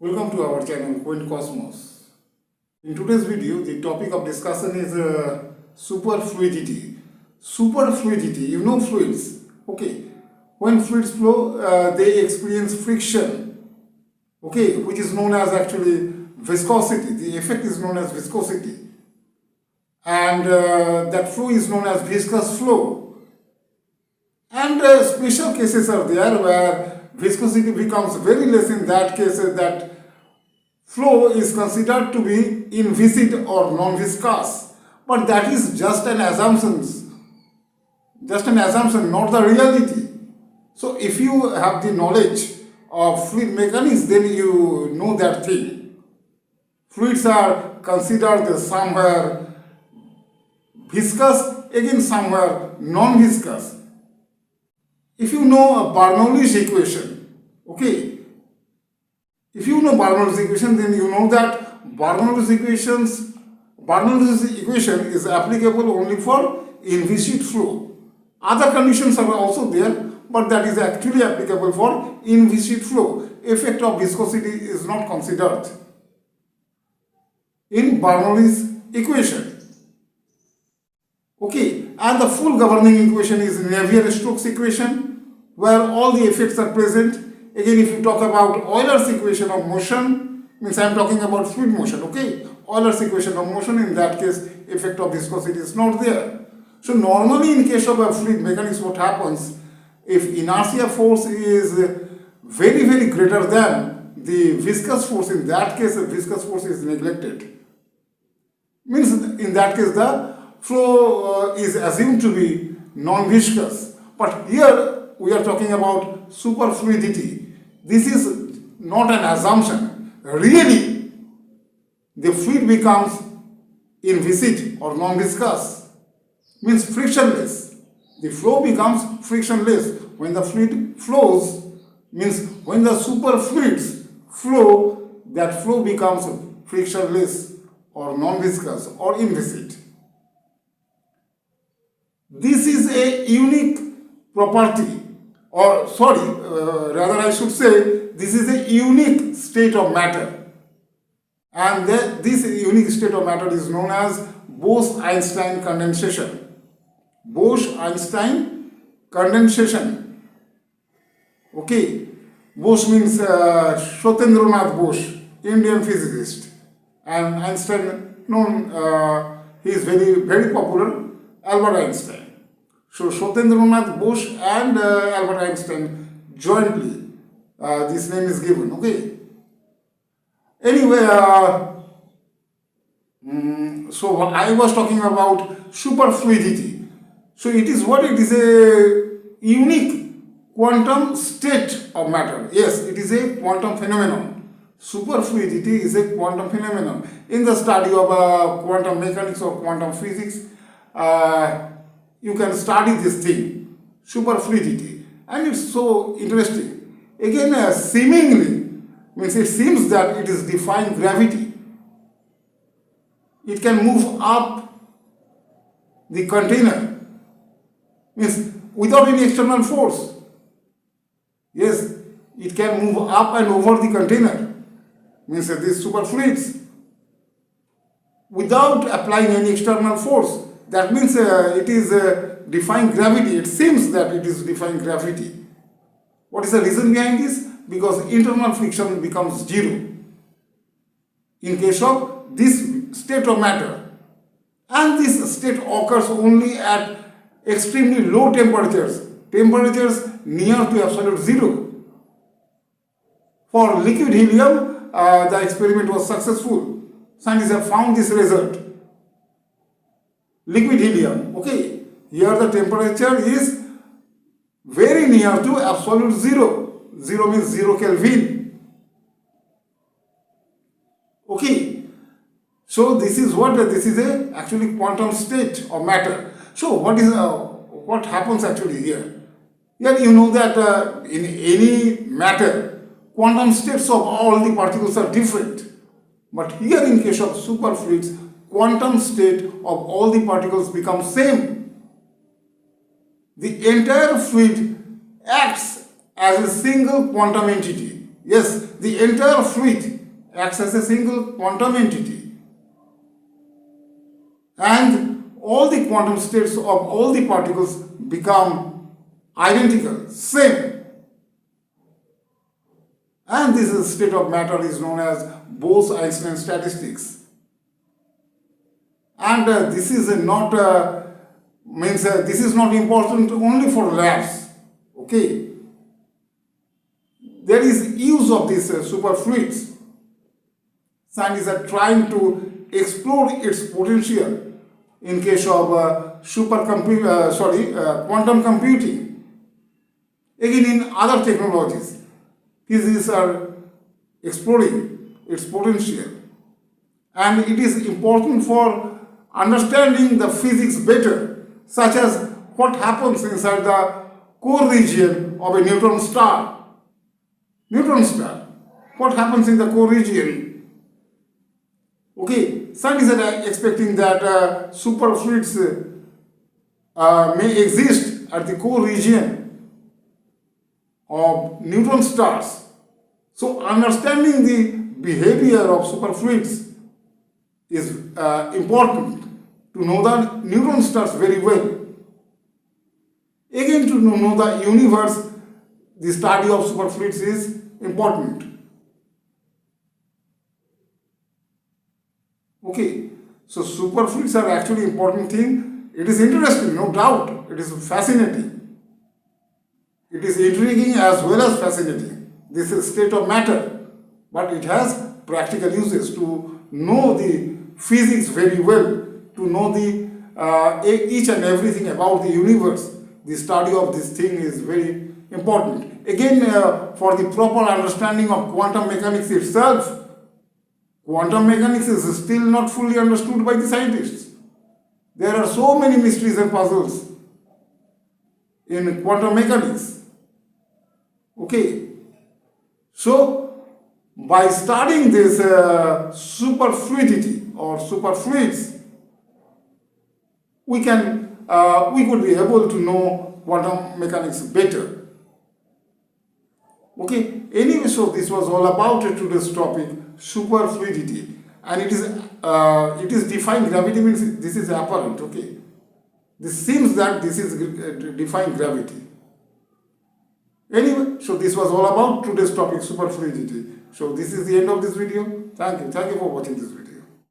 Welcome to our channel Quaint Cosmos. In today's video, the topic of discussion is superfluidity. Superfluidity, you know fluids. Okay, when fluids flow, they experience friction. Okay, which is known as actually viscosity. The effect is known as viscosity, and that flow is known as viscous flow. And special cases are there where viscosity becomes very less. In that case, that flow is considered to be inviscid or non-viscous. But that is just an assumption, not the reality. So if you have the knowledge of fluid mechanics, then you know that thing. Fluids are considered somewhere viscous, again somewhere non-viscous. If you know Bernoulli's equation, okay, if you know Bernoulli's equation, then you know that Bernoulli's equation is applicable only for inviscid flow. Other conditions are also there, but that is actually applicable for inviscid flow. Effect of viscosity is not considered in Bernoulli's equation. Okay, and the full governing equation is Navier-Stokes equation, where all the effects are present. Again, if you talk about Euler's equation of motion, means I am talking about fluid motion, okay? Euler's equation of motion, in that case, effect of viscosity is not there. So normally in case of a fluid mechanics, what happens, if inertia force is very, very greater than the viscous force, in that case, the viscous force is neglected. Means in that case, the flow is assumed to be non-viscous. But here we are talking about superfluidity. This is not an assumption. Really, the fluid becomes inviscid or non-viscous, means frictionless. The flow becomes frictionless. When the fluid flows, means when the superfluids flow, that flow becomes frictionless or non-viscous or inviscid. This is a unique property, or rather I should say, this is a unique state of matter. And this unique state of matter is known as Bose-Einstein condensation. Bose-Einstein condensation. Okay, Bose means Shotendranath Bose, Indian physicist, and Einstein known, he is very, very popular, Albert Einstein. So Shotendranath Bose and Albert Einstein jointly, this name is given, okay. Anyway, so I was talking about superfluidity. So it is what? It is a unique quantum state of matter. Yes, it is a quantum phenomenon. Superfluidity is a quantum phenomenon. In the study of quantum mechanics or quantum physics, you can study this thing, superfluidity, and it's so interesting. Again, seemingly, means it seems that it is defying gravity. It can move up the container, means without any external force. Yes, it can move up and over the container, means these superfluids, without applying any external force. That means it is defying gravity. It seems that it is defying gravity. What is the reason behind this? Because internal friction becomes zero in case of this state of matter. And this state occurs only at extremely low temperatures, temperatures near to absolute zero. For liquid helium, the experiment was successful. Scientists have found this result. Liquid helium, okay, here the temperature is very near to absolute zero. Zero means 0 Kelvin. Okay, so this is what? This is a actually quantum state of matter. So what happens actually here? Here you know that in any matter, quantum states of all the particles are different. But here in case of superfluids, quantum state of all the particles becomes same. The entire fluid acts as a single quantum entity. Yes, the entire fluid acts as a single quantum entity, and all the quantum states of all the particles become identical, same. And this state of matter is known as Bose-Einstein statistics. And this is not this is not important only for labs. Okay, there is use of these superfluids. Scientists are trying to explore its potential in case of quantum computing. Again, in other technologies, physicists are exploring its potential, and it is important for understanding the physics better, such as what happens inside the core region of a neutron star. What happens in the core region? Okay, scientists are expecting that superfluids may exist at the core region of neutron stars. So understanding the behavior of superfluids is important to know the neutron stars very well. Again, to know the universe, the study of superfluids is important. Okay, so superfluids are actually important thing. It is interesting, no doubt. It is fascinating. It is intriguing as well as fascinating. This is state of matter, but it has practical uses to know the physics very well, to know the each and everything about the universe. The study of this thing is very important. Again, for the proper understanding of quantum mechanics itself, quantum mechanics is still not fully understood by the scientists. There are so many mysteries and puzzles in quantum mechanics. Okay, so by studying this superfluidity or superfluids, we could be able to know quantum mechanics better. Okay, anyway, so this was all about today's topic, superfluidity, and it is defying gravity, means this is apparent. Okay, this seems that this is defying gravity. Anyway, so this was all about today's topic, superfluidity. So this is the end of this video. Thank you for watching this video.